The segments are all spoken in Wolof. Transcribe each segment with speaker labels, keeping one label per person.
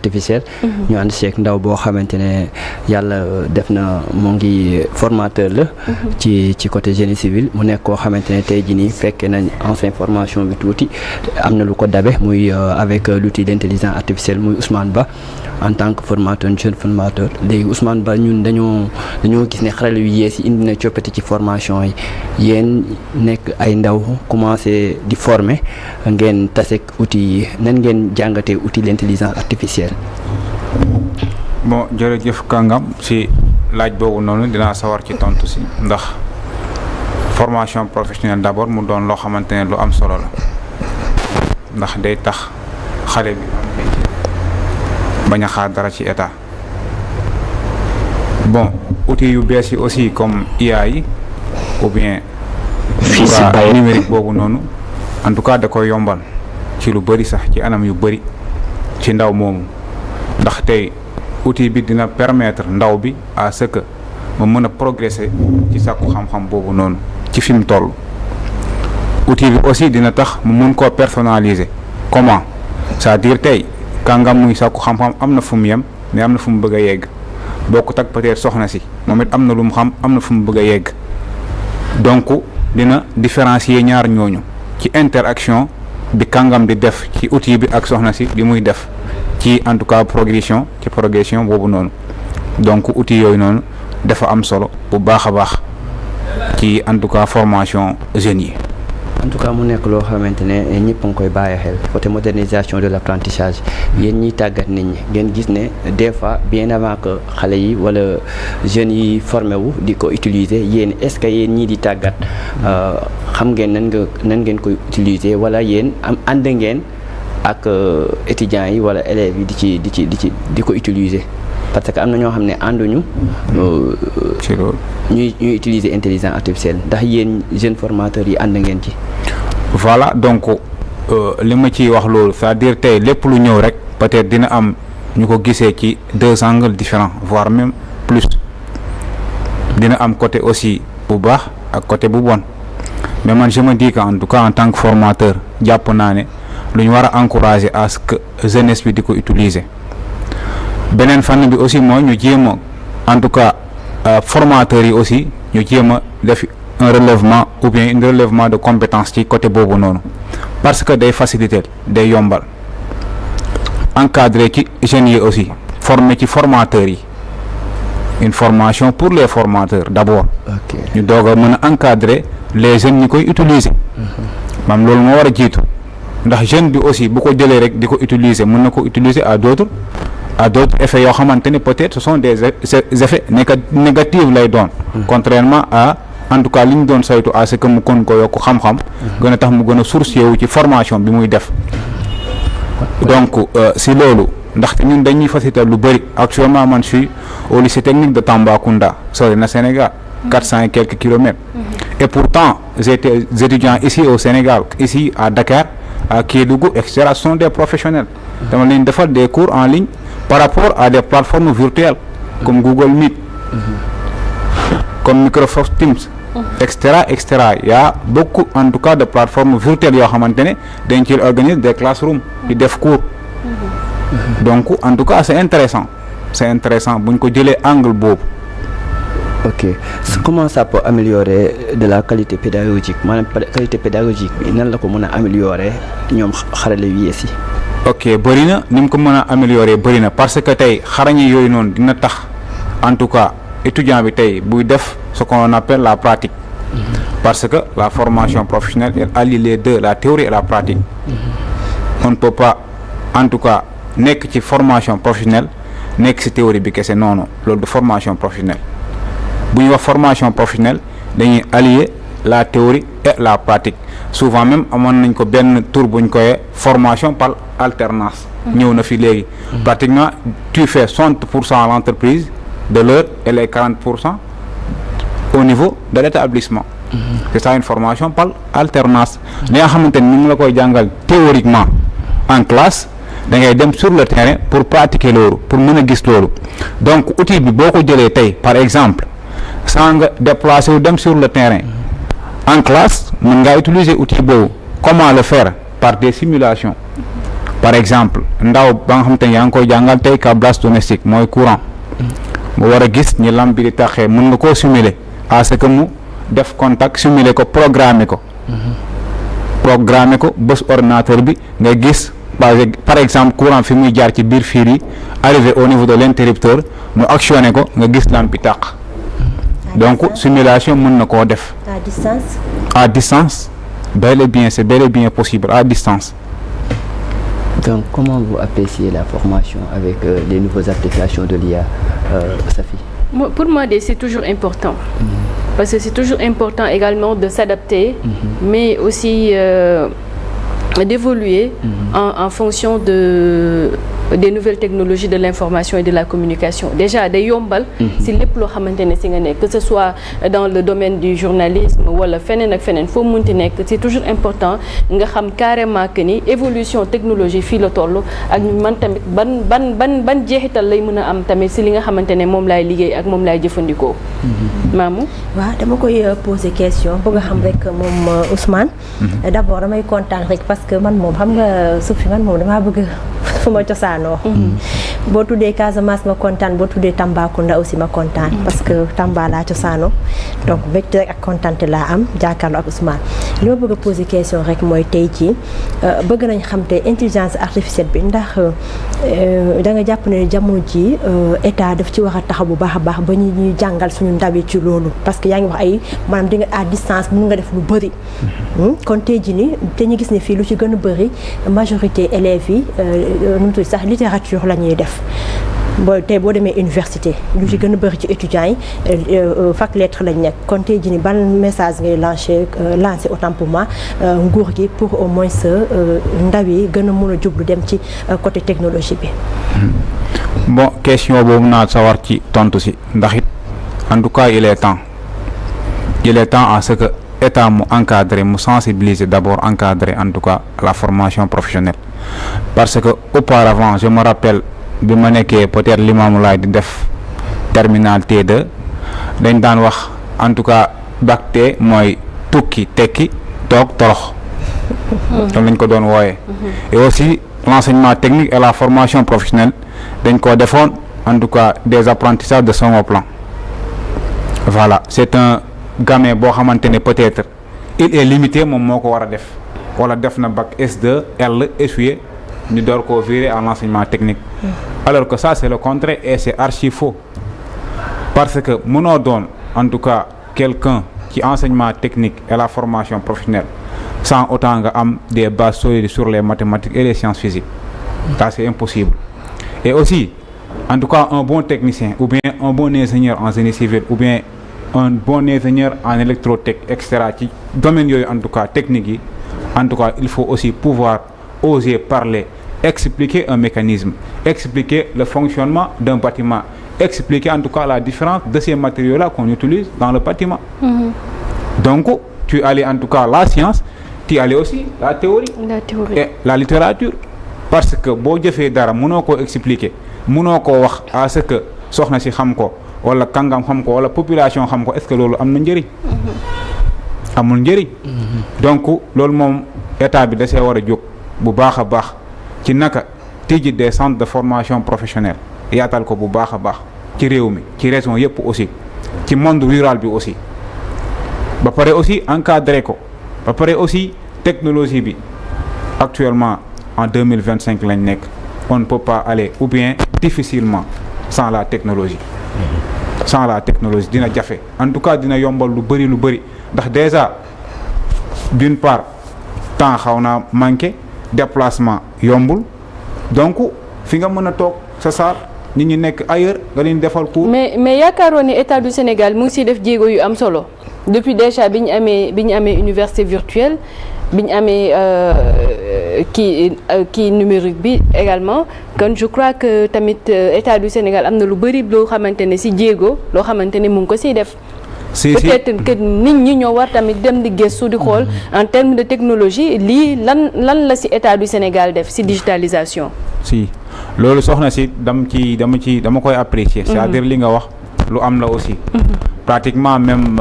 Speaker 1: artificielle. ñu ànd seeg ndaw boo xamante ne yàlla def na mu ngi formateur la. ci côté génie civil mu nekk koo xamante ne tey jii nii fekkee nañ ancien formation bi tuuti am na lu ko dabe muy avec l'outil d'intelligence artificielle muy Ousmane Ba en tant que formateur jeune formateur léegi Ousmane Ba ñun dañoo gis ne xarala yu yees yi indi na coppite ci formation yi yéen nekk ay ndaw commencé di former ngeen taseeg outil yi nan ngeen jàngatee outil d'intelligence artificielle.
Speaker 2: bon jërëjëf Kangam si laaj boobu noonu dinaa sawar ci tontu si ndax formation professionnelle d'abord mu doon loo xamante ne lu am solo la ndax day tax xale bi bañ a xaar dara ci état bon outils yu bees yi aussi comme IA yi ou bien numérique boobu noonu en tout cas da koy yombal ci lu bëri sax ci anam yu bëri ci ndaw moomu ndax tey outil bi dina permettre ndaw bi à ce que mu mën a progresser ci sàkku xam-xam boobu noonu ci fi mu toll outil bi aussi dina tax mu mën koo personnaliser comment c'est-à-dire tey kàngam muy sàkku xam-xam am na fu mu yem mais am na fu mu bëgg a yegg bokkut ak peut-être soxna si moom it am na lu mu xam am na fu mu bëgg a yegg donc dina différencier ñaar ñooñu ci interaction bi kàngam di def ci outil bi ak soxna si bi muy def ci en tout cas progression boobu noonu donc outil yooyu noonu dafa am solo bu baax a baax ci en tout cas formation jeunes yi.
Speaker 1: en tout cas mu nekk loo xamante ne ñëpp a ngi koy bàyyi xel côté modernisation de l'apprentissage yéen ñiy tàggat nit ñi ngeen gis ne des fois bien avant que xale yi wala jeunes yi formé wu di ko utiliser yéen est-ce que yéen ñii di tàggat xam ngeen nan ngeen koy utiliser wala yéen ànd ngeen ak étudiants yi wala élèves yi di ko utiliser parce que am na ñoo xam ne ànduñu
Speaker 2: ci loolu
Speaker 1: ñuy utiliser intelligence artificielle ndax yéen jeunes formateurs yi ànd ngeen ci.
Speaker 2: voilà donc li ma ciy wax loolu c'est-à-dire tey lépp lu ñëw rek peut-être dina am ñu ko gisee ci 2 angles différents voire même plus dina am côté aussi bu baax ak côté bu bon mais man je me dis que en tout cas en tant que formateur jàpp naa ne lu ñu war a encourager à ce que jeunesse bi di ko utiliser beneen fànn bi aussi mooy ñu jéem a en tout cas formateurs yi aussi ñu jéem a def un relèvement ou bien un relèvement de compétences ci côté boobu noonu parce que day faciliter day yombal encadrer ci jeunes yi aussi former ci formateurs yi une formation pour les formateurs d'abord ñu doog a mën a encadrer les jeunes ñi koy utiliser maam loolu moo war a jiitu ndax jeune bi aussi bu ko jëlee rek di ko utiliser mën na ko utiliser à d'autres effets yoo xamante ne peut-être ce sont des effets négatifs lay doon contrairement à en tout cas li ñu doon saytu à ce que mu kon ko yokk xam-xam gën a tax mu gën a sourcier wu ci formation bi muy def donc si loolu ndaxte ñun dañuy faciliter lu bëri actuellement man je suis au lycée technique de Tambacounda sori na Sénégal 400 et quelques kilomètres et pourtant j'étais étudiant ici au Sénégal ici à Dakar à Kédougou et cetera, ce sont des professionnels dama leen defal des cours en ligne par rapport à des plateformes virtuelles comme Google Meet comme Microsoft Teams et cetera. Il y a beaucoup en tout cas de plateformes virtuelles yoo xamante ne dañ ci organiser des classrooms di def cours donc en tout cas c'est intéressant bu ñu ko jëlee angle boobu.
Speaker 1: ok comment ça peut améliorer de la qualité pédagogique maanaam qualité pédagogique bi nan la ko mën a améliorer ñoom xarale yu yees yi.
Speaker 2: ok bëri na ni mu ko mën a améliorer bëri na parce que tey xarañe yooyu noonu dina tax en tout cas étudiant bi tey buy def ce qu'on appelle la pratique parce que la formation professionnelle elle allie les deux la théorie et la pratique on ne peut pas en tout cas nekk ci formation professionnelle nekk ci théorie bi kese non loolu de formation professionnelle bu ñuy wax formation professionnelle dañuy allier la théorie et la pratique souvent même amoon nañ ko benn tour bu ñu koy formation par alternance ñëw na fi léegi pratiquement tu fais 60% à l'entreprise de l'heure et les 40% au niveau de l'établissement c'est ça une formation par alternance li nga xamante ni mu la koy jàngal théoriquement en classe da ngay dem sur le terrain pour pratiquer loolu pour mën a gis loolu donc outil bi boo ko jëlee tey par exemple sans nga déplacer wu dem sur le terrain en classe mën ngaa utiliser outil boobu comment le faire par des simulations par exemple ndaw ba nga xamante ne yaa ngi koy jàngal tey câblage domestique mooy courant mu war a gis ni lampe bi di taxee mën nga koo simuler à ce que mu def contact simuler ko programmer ko bés ordinateur bi nga gis par exemple courant fi muy jaar ci biir fil yi arrivé au niveau de l'interrupteur mu actionné ko nga gis lampe bi tàq donc simulation mën na koo def à distance bel et bien c'est bel et bien possible à distance.
Speaker 1: Donc comment vous appréciez la formation avec les nouvelles applications de l'IA, Safi?
Speaker 3: Pour moi, c'est toujours important. Parce que c'est toujours important également de s'adapter, mais aussi d'évoluer en fonction des nouvelles technologies de l'information et de la communication. Déjà, des yombal, c'est les plus que ce soit dans le domaine du journalisme ou le c'est toujours important nga xam carrément que ni évolution technologie fii la toll ak man tamit ban jeexital lay mën a am tamit si li nga xamante ne moom laay liggéey ak moom laay jëfandikoo. Mamou.
Speaker 4: waaw dama koy poser question bëgg a xam rek moom Ousmane. D'abord damay kontaan rek parce que man moom xam nga suuf si man moom damaa bëgg fu ma cosaanoo. boo tuddee Casamance ma kontaan boo tuddee Tambacounda aussi ma kontaan parce que Tamba laa cosaanoo donc mbégte rek ak kontaante laa am jàkkaarloo ak Ousmane. li ma bëgg a poser question rek mooy tey jii bëgg nañ xam te intelligence artificielle bi ndax da nga jàpp ne jamono ji état daf ci war a taxaw bu baax a baax ba ñuy jàngal suñu ndaw yi ci loolu parce que yaa ngi wax ay maanaam di nga à distance mun nga def lu bëri. kon tey jii nii te ñu gis ne fii lu ci gën a bëri majorité élèves yi nu mu tudd sax littérature la ñuy def. tey boo demee université lu ci gën a bëri ci étudiants yi fac lettres lañ nekk kon tey jii nii ban message ngay lancer autant pour moi nguur gi pour au moins ndaw yi gën a mën a jublu dem ci côté technologie bi.
Speaker 2: bon question boobu naa sawar ci tontu si ndax it en tout cas il est temps à ce que état mu encadrer mu sensibiliser d'abord encadrer en tout cas la formation professionnelle parce que auparavant je me rappelle bi ma nekkee peut-être Limamoulaye di def terminal T2 dañ daan wax en tout cas bac T mooy tukki tekki toog torox loolu lañ ko doon wooyee et aussi l'enseignement technique et la formation professionnelle dañ ko defoon en tout cas des apprentissages de second plan voilà c'est un gamin boo xamante ne peut-être il est limité moom moo ko war a def wala def na bac S2 L essuyé ñu door koo virer à l'enseignement technique alors que ça c'est le contraire et c'est archi faux parce que mënoo doon en tout cas quelqu'un ci enseignement technique et la formation professionnelle sans autant nga am des bases solides sur les mathématiques et les sciences physiques ça c'est impossible et aussi en tout cas un bon technicien ou bien un bon ingénieur en génie civil ou bien un bon ingénieur en électrotech etc. ci domaine yooyu en tout cas technique yi en tout cas il faut aussi pouvoir oser parler, expliquer un mécanisme, expliquer le fonctionnement d'un bâtiment, expliquer en tout cas la différence de ces matériaux-là qu'on utilise dans le bâtiment. Donc, tu allais en tout cas la science, tu allais aussi la théorie et la littérature. Parce que boo jëfee dara mënoo koo expliquer mënoo koo wax à ce que soxna si xam ko wala kàngam xam ko wala population xam ko est-ce que loolu am na njëriñ. amul njëriñ. donc loolu moom état bi da see war a jóg. bu baax a baax ci naka tijji des centres de formation professionnelle yaatal ko bu baax a baax ci réew mi ci région yëpp aussi ci monde rural bi aussi ba pare aussi encadrer ko ba pare aussi technologie bi actuellement en 2025 lañ nekk on ne peut pas aller ou bien difficilement sans la technologie dina jafe en tout cas dina yombal lu bëri ndax déjà d'une part temps xaw naa manqué déplacement yombul donc fi nga mën a toog sa saar nit ñi nekk ailleurs nga leen defal cours. mais
Speaker 3: yaakaaroon ni état du Sénégal mu ngi siy def jéego yu am solo depuis déjà bi ñu amee université virtuelle bi ñu amee kii numérique bi également kon je crois que tamit état du Sénégal am na lu bëri loo xamante ne si jéego loo xamante ne mu ngi ko siy def. peut-être que nit ñi ñoo war tamit dem di gëstu di xool en termes de technologie lii lan la ci état du Sénégal def ci digitalisation.
Speaker 2: si loolu soxna si dama koy apprécier. c'est-à-dire li nga wax lu am la aussi. pratiquement même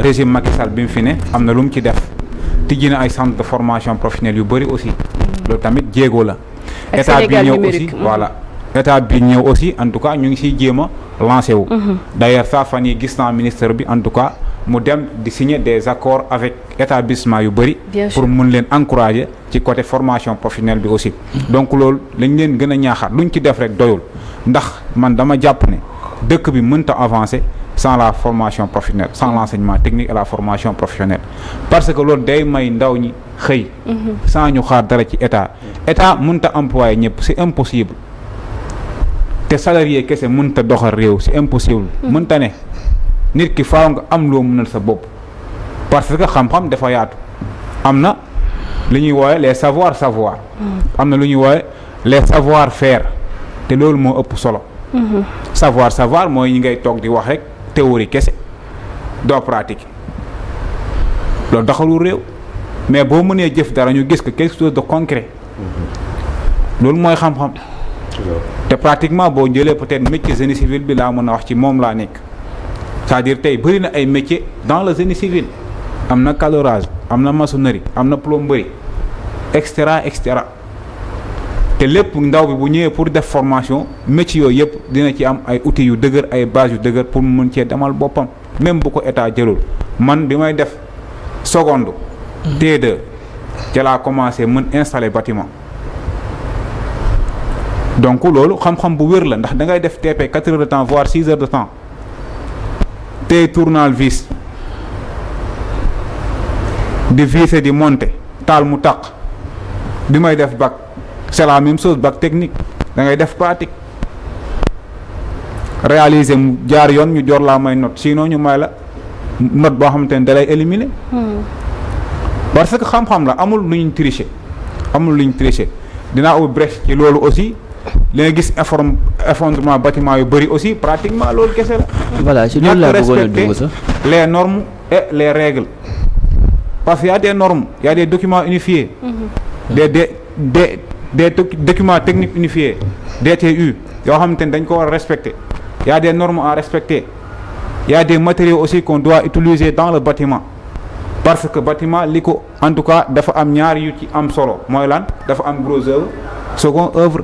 Speaker 2: régime Macky Sall bi mu fi ne am na lu mu ci def tijji na ay centres de formation professionnelle yu bari aussi. loolu tamit jéego la état bi ñëw aussi voilà état bi ñëw aussi en tout cas ñu ngi siy jéem a lancé wu. d'ailleurs ça fan yi gis naa ministre bi en tout cas mu dem di signer des accords avec établissement yu bëri. pour mun leen encourager ci côté formation professionnelle bi aussi. donc loolu lañ leen gën a ñaaxaat luñ ci def rek doyul ndax man dama jàpp ne dëkk bi mënta avancer sans la formation professionnelle sans l'enseignement technique et la formation professionnelle parce que loolu day may ndaw ñi xëy. sans ñu xaar dara ci état mënta employer ñëpp c'est impossible. te salarié kese mënta doxal réew c'est impossible. mënta ne nit ki faaw nga am loo mënal sa bopp parce que xam-xam dafa yaatu am na lu ñuy woowe les savoir am na lu ñuy woowe les savoir faire te loolu moo ëpp solo. savoir mooy ñi ngay toog di wax rek théorie kese doo pratique loolu doxalul réew mais boo mënee jëf dara ñu gis que quelque chose de concret loolu mooy xam-xam. te pratiquement boo jëlee peut-être métier génie civil bi laa mën a wax ci moom laa nekk c'est-à-dire tey bëri na ay métiers dans le génie civil am na calorage am na maçonnerie am na plomberie et cetera te lépp ndaw bi bu ñëwee pour def formation métiers yooyu yëpp dina ci am ay outils yu dëgër ay bases yu dëgër pour mu mën cee demal boppam même bu ko état jëlul man bi may def seconde T2 ca laa commencé mën installer bâtiment donc loolu xam-xam bu wér la ndax da ngay def TP 4 heures de temps voire 6 heures de temps tey tournevis di visser di monter taal mu tàq bi may def bac c'est la même chose bac technique da ngay def pratique réaliser mu jaar yoon ñu jor laa may note sinon ñu may la note boo xamante ne da lay éliminer parce que xam-xam la amul lu ñu tricher dinaa ubbi brèche ci loolu aussi li nga gis effondrement bâtiment yu bëri aussi pratiquement loolu kese la.
Speaker 1: voilà ci loolu laa bëggoon a dugg sax
Speaker 2: les normes et les règles parce que y a des normes y a des documents unifiés. des documents techniques unifiés DTU yoo xamante ne dañ ko war a respecter y a des normes à respecter y a des matériaux aussi qu'on doit utiliser dans le bâtiment parce que bâtiment li ko en tout cas dafa am ñaar yu ci am solo mooy lan dafa am gros œuvre second œuvre.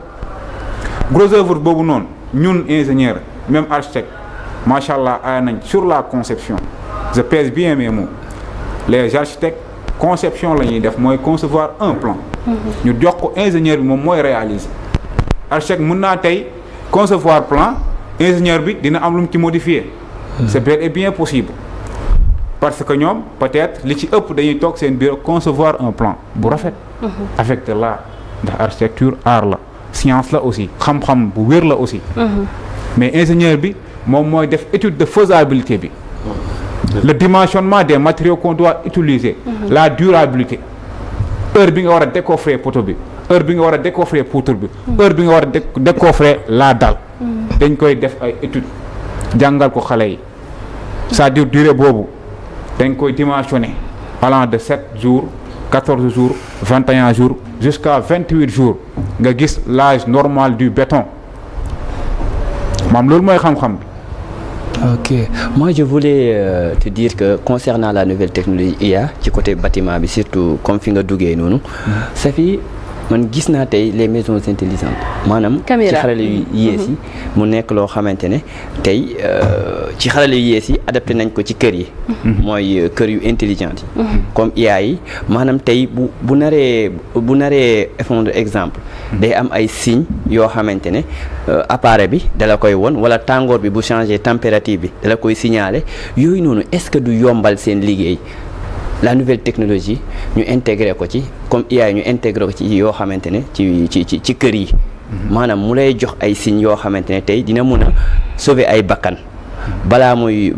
Speaker 2: gros œuvre boobu noonu ñun ingénieur même architecte macha allah ay nañ sur la conception je pèse bien mes mots les architectes conception la ñuy def mooy concevoir un plan. ñu jox ko ingénieur bi moom mooy réaliser. architecte mën naa tey concevoir plan ingénieur bi dina am lu mu ci modifier. c'est bel et bien possible parce que ñoom peut-être li ci ëpp dañuy toog seen bureau concevoir un plan bu rafet. avec de l'art ndax architecture art la. science la aussi xam-xam bu wér la aussi mais ingénieur bi moom mooy def étude de faisabilité bi le dimensionnement des matériaux qu'on doit utiliser la durabilité heure bi nga war a décoffrer poteau bi heure bi nga war a décoffrer poutre bi heure bi nga war a décoffrer la dalle dañ koy def ay étude jàngal ko xale yi c'est-à-dire durée boobu dañ koy dimensionner allant de 7 jours 14 jours 21 jours jusqu'à 28 jours nga gis l'âge normal du béton maam loolu mooy xam-xam bi.
Speaker 1: ok moi je voulais te dire que concernant la nouvelle technologie IA ci côté bâtiment bi surtout comme fi nga duggee noonu. ça fait man gis naa tey les maisons intelligentes maanaam ci xarale yu yees yi mu nekk loo xamante ne tey ci xarale yu yees yi adapté nañ ko ci kër yi mooy kër yu intelligentes yi comme IA yi maanaam tey bu naree effondre exemple day am ay signes yoo xamante ne appareil bi dala koy won wala tàngoor bi bu changer température bi dala koy signaler yooyu noonu est-ce que du yombal seen liggéey la nouvelle technologie ñu intégré ko ci comme IA ñu intégré ko ci yoo xamante ne ci kër yi maanaam mu lay jox ay signes yoo xamante ne tey dina mun a sauver ay bakkan balaa muy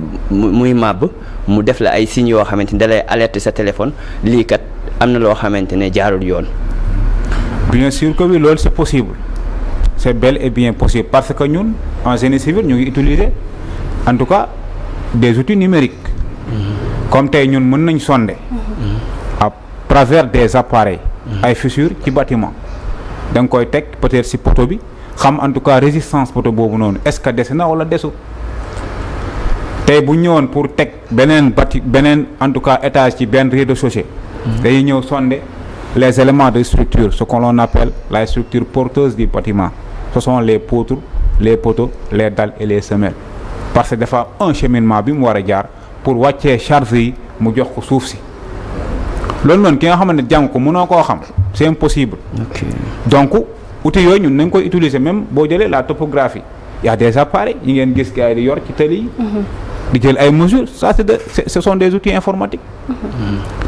Speaker 1: màbb mu def la ay signes yoo xamante ne da lay alerte sa téléphone lii kat am na loo xamante ne jaarul yoon.
Speaker 2: bien sûr que oui loolu c'est possible c'est bel et bien possible parce que ñun en génie civil ñu ngi utiliser en tout cas des outils numériques. comme tey ñun mën nañ sonder à travers des appareils ay fissures ci bâtiment da nga koy teg peut-être ci poteau bi xam en tout cas résistance poteau boobu noonu est-ce que des na wala desu tey bu ñëwoon pour teg beneen en tout cas étage ci benn rez-de-chaussée dañuy ñëw sonder les éléments de structure, ce que l'on appelle la structure porteuse du bâtiment. Ce sont les poutres, les poteaux, les dalles et les semelles. Parce que dafa un cheminement bi mu war a jaar pour wàccee charge yi mu jox ko suuf si loolu noonu ki nga xamante ne jàng ko mënoo koo xam c'est impossible.
Speaker 1: Ok.
Speaker 2: Donc outils yooyu ñun nañ koy utiliser même boo jëlee la topographie il y a des appareils yi ngeen gis gars yi di yor ci tali yi. di jël ay mesures ça ce sont des outils informatiques.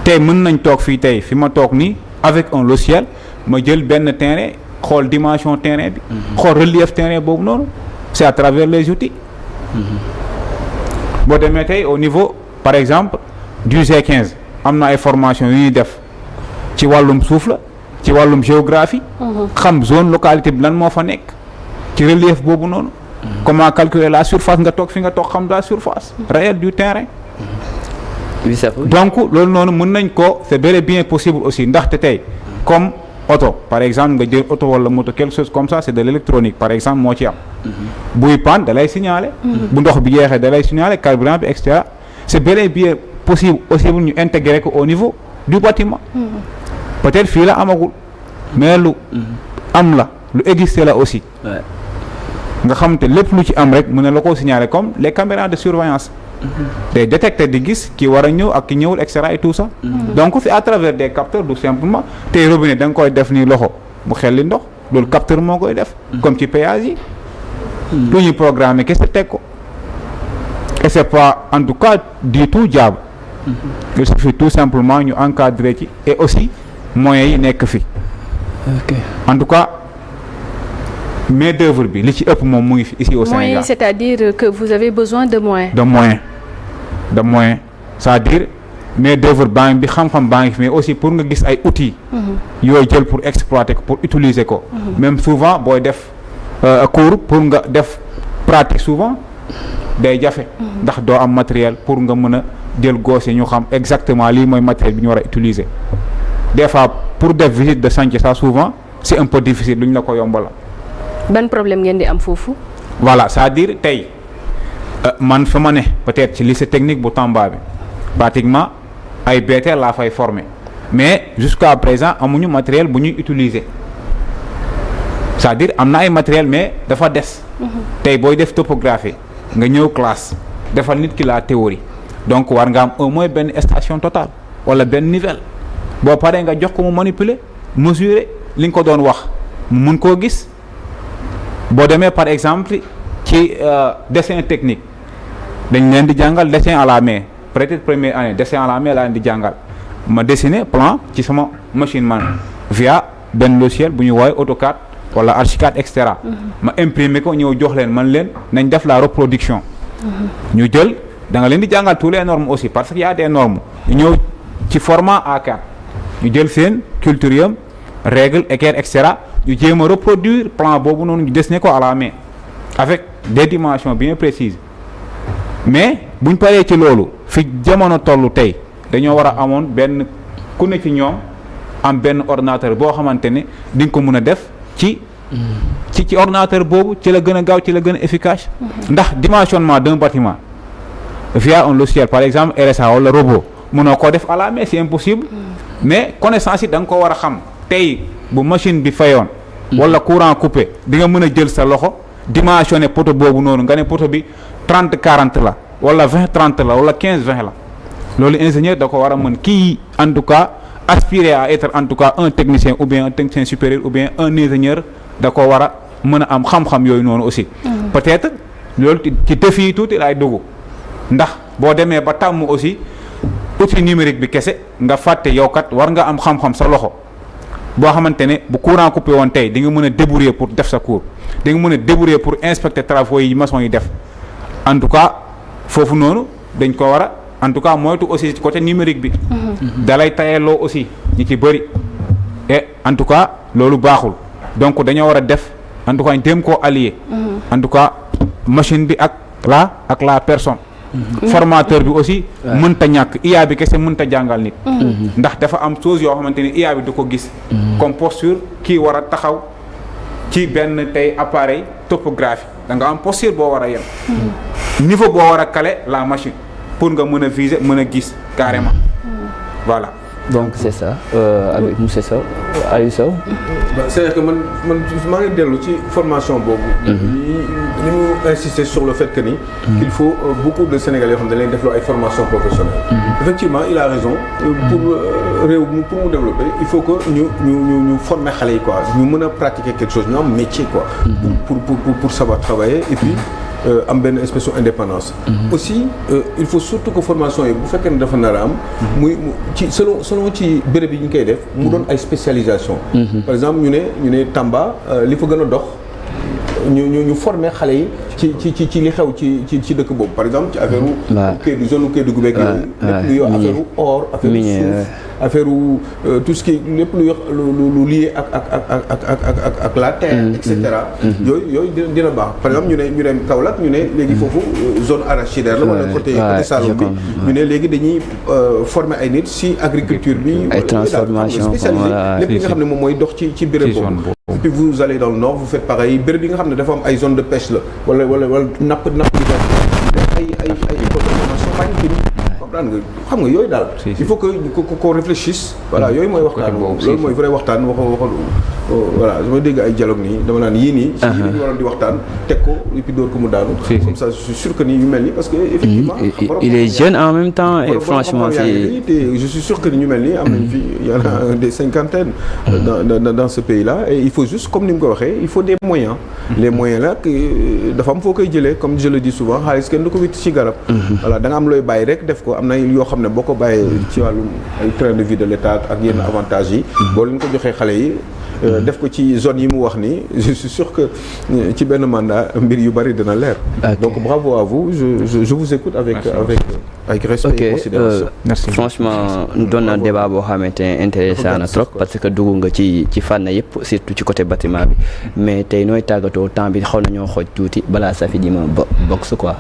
Speaker 2: tey mën nañ toog fii tey fi ma toog nii avec un logiciel ma jël benn terrain xool dimension terrain bi. xool relief terrain boobu noonu c'est à travers les outils. boo demee tey au niveau par exemple du G15 am na ay formation yu ñuy def ci wàllum suuf la ci wàllum géographie. xam zone localité bi lan moo fa nekk ci relief boobu noonu. comment calculer la surface nga toog fi nga toog xam la surface réelle du terrain.
Speaker 1: oui ça peut.
Speaker 2: Donc loolu noonu mën nañ ko c'est bel et bien possible aussi ndaxte tey comme auto par exemple nga jël auto wala moto quelque chose comme ça c'est de l'électronique par exemple moo ci am. buy panne da lay signaler. bu ndox bi jeexee da lay signaler carburant bi et cetera c'est bel et bien possible aussi bu ñu intégrer ko au niveau du bâtiment. peut-être fii la amagul mais lu am la lu exister la aussi. nga xam te lépp lu ci am rek mën na la ko signaler comme les caméras de surveillance. day détecter di gis ki war a ñëw ak ki ñëwul et cetera et tout ça. Donc c'est à travers des capteurs tout simplement tey robinet da nga koy def nii loxo mu xel li ndox loolu capteur moo koy def. comme ci péage yi. lu ñuy programmer kese teg ko. et c'est pas en tout cas du tout diable. il suffit tout simplement ñu encadrer ci et aussi moyens yi nekk fi.
Speaker 1: ok
Speaker 2: en tout cas main d'œuvre bi li ci ëpp moom mu ngi fi ici au Sénégal.
Speaker 3: Moyens, c'est-à-dire que vous avez besoin de moyens.
Speaker 2: de moyens c'est-à-dire main d'œuvre baa ngi bi xam-xam baa ngi fi mais aussi pour nga gis ay outils. yooyu jël pour exploiter ko pour utiliser ko. même souvent booy def cours pour nga def pratique souvent day jafe. ndax doo am matériel pour nga mën a jël gosse ñu xam exactement lii mooy matériel bi ñu war a utiliser. des fois pour def visite de chantier ça souvent c'est un peu difficile lu ñu la ko yombala.
Speaker 3: ban problème ngeen di am foofu.
Speaker 2: voilà c'est-à-dire tey man fa ma ne peut-être ci lycée technique bu Tamba bi pratiquement ay BT laa fay former mais jusqu'à présent amuñu matériel bu ñuy utiliser c'est-à-dire am na ay matériel mais dafa des. tey booy def topographie nga ñëw classe defal nit ki la théorie donc war nga am au moins benn station totale wala benn nivelle boo paree nga jox ko mu manipuler mesurer li nga ko doon wax mu mun koo gis. boo demee par exemple ci dessin technique dañ leen di jàngal dessin à la main peut-être première année dessin à la main laa leen di jàngal ma dessiner plan ci sama machine man via benn logiciel bu ñu woowee AutoCAD wala Archicad et cetera. ma imprimer ko ñëw jox leen man leen nañ def la reproduction. ñu jël da nga leen di jàngal tous les normes aussi parce que y a des normes ñu ñëw ci format A4 ñu jël seen culturium règle équerre et cetera. ñu jéem a reproduire plan boobu noonu ñu dessiné ko à la main avec des dimensions bien précises mais buñ paree ci loolu fi jamono tollu tey dañoo war a amoon benn ku ne ci ñoom am benn ordinateur boo xamante ne di nga ko mën a def ci ordinateur boobu ci la gën a gaaw ci la gën a efficace. ndax dimensionnement d'un bâtiment via un logiciel par exemple RSA wala robot mënoo koo def à la main c'est impossible mais connaissance yi da nga ko war a xam tey. bu machine bi fayoon wala courant coupé di nga mën a jël sa loxo dimensionné poteau boobu noonu nga ne poteau bi 30-40 la wala 20-30 la wala 15-20 la loolu ingénieur da ko war a mën kii en tout cas aspirer à être en tout cas un technicien ou bien un technicien supérieur ou bien un ingénieur da ko war a mën a am xam-xam yooyu noonu aussi. peut-être loolu ci défi yi tuuti laay dugg ndax boo demee ba tàmm aussi outil numérique bi kese nga fàtte yow kat war nga am xam-xam sa loxo. boo xamante ne bu courant coupé woon tey di nga mën a débrouiller pour def sa cours di nga mën a débrouiller pour inspecter travaux yi maçon yi def en tout cas foofu noonu dañ ko war a en tout cas moytu aussi ci côté numérique bi. dalay tayeloo aussi ñi ci bëri et en tout cas loolu baaxul donc dañoo war a def en tout cas dem koo allier. en tout cas machine bi ak la personne. formateur bi aussi mënta ñàkk IA bi kese mënta jàngal nit ndax dafa am chose yoo xamante ni IA bi du ko gis comme posture kii war a taxaw ci benn tey appareil topographie da nga am posture boo war a yem niveau boo war a caler la machine pour nga mën a viser mën a gis carrément voilà
Speaker 1: donc c'est ça avec monsieur Sow Aliou Sow.
Speaker 5: c'est-à-dire que man maa ngi dellu ci formation boobu. ni mu insister sur le fait que ni. qu'il faut beaucoup de Sénégalais yoo xam ne dañ leen defloo ay formation professionnelle. effectivement il a raison pour réew mi pour mu développer il faut que ñu former xale yi quoi ñu mën a pratiquer quelque chose ñu am métier quoi. pour savoir travailler et puis. am benn espèce d'indépendance. Aussi il faut surtout que formation yi bu fekkee ne dafa nar a am. muy ci selon ci béréb yi ñu koy def. mu doon ay spécialisation. par exemple ñu ne Tamba li fa gën a dox ñu former xale yi ci li xew ci dëkk boobu par exemple ci affaire Kédougou zone Kédougou beeg yooyu. lépp lu yor affaire or affaire suuf affaire tout ce qui lépp lu lié ak la terre et cetera. yooyu dina baax par exemple ñu ne Kaolack ñu ne léegi foofu zone arachidaire la wala côté Saloum bi ñu ne léegi dañuy former ay nit si agriculture bi.
Speaker 1: ay transformation
Speaker 5: lépp li nga xam ne moom mooy dox ci béréb boobu. puis vous allez dans le nord vous faites pareil béréb yi nga xam ne dafa am ay zone de pêche la wala napp bi ay école de formation maritime comprendre nga xam nga yooyu daal. il faut que qu'on réfléchisse. voilà yooyu mooy waxtaan loolu mooy vrai waxtaan voilà su ma dégg ay dialogue nii dama naan yii nii. si yii dañu waroon di waxtaan teg ko et puis door ko mu daanu. comme ça je suis sûr que ni yu mel nii parce que effectivement.
Speaker 1: il est jeune en même temps et franchement c'est.
Speaker 5: je suis sûr que ni ñu mel nii am nañ fi y en a des cinquantaines. dans ce pays là et il faut juste comme ni mu ko waxee il faut des moyens. les moyens là dafa am foo koy jëlee comme je le dis souvent xaalis kenn du ko witt ci garab. voilà da nga am looy bàyyi rek def ko am na yoo xam ne boo ko bàyyee ci wàllum ay train de vie de l'État ak yenn avantages yi. boo leen ko joxee xale yi. def ko ci zone yi mu wax nii je suis sûr que ci benn mandat mbir yu bari dina leer. donc bravo à vous je vous écoute avec respect et considération.
Speaker 1: Merci. Franchement doon na débat boo xamante ne intéressant na trop parce que dugg nga ci fànn yëpp surtout ci côté bâtiment bi mais tey nooy tàggatoo temps bi xaw nañoo xooj tuuti balaa Safi di ma box quoi.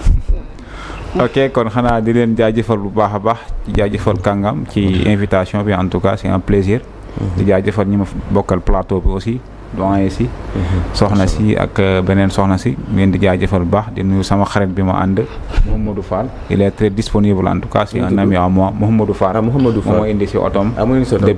Speaker 2: ok kon xanaa di leen jaajëfal bu baax a baax jaajëfal kàngam ci invitation bi en tout cas c'est un plaisir. di jaajëfal ñi ma bokkal plateau bi aussi doyen si soxna si ak beneen soxna si ngeen di jaajëfal bu baax di nuyu sama xarit bi ma ànd Mouhamadou Fall il est très disponible en tout cas c'est un ami à moi Mouhamadou Fall moo indi si otom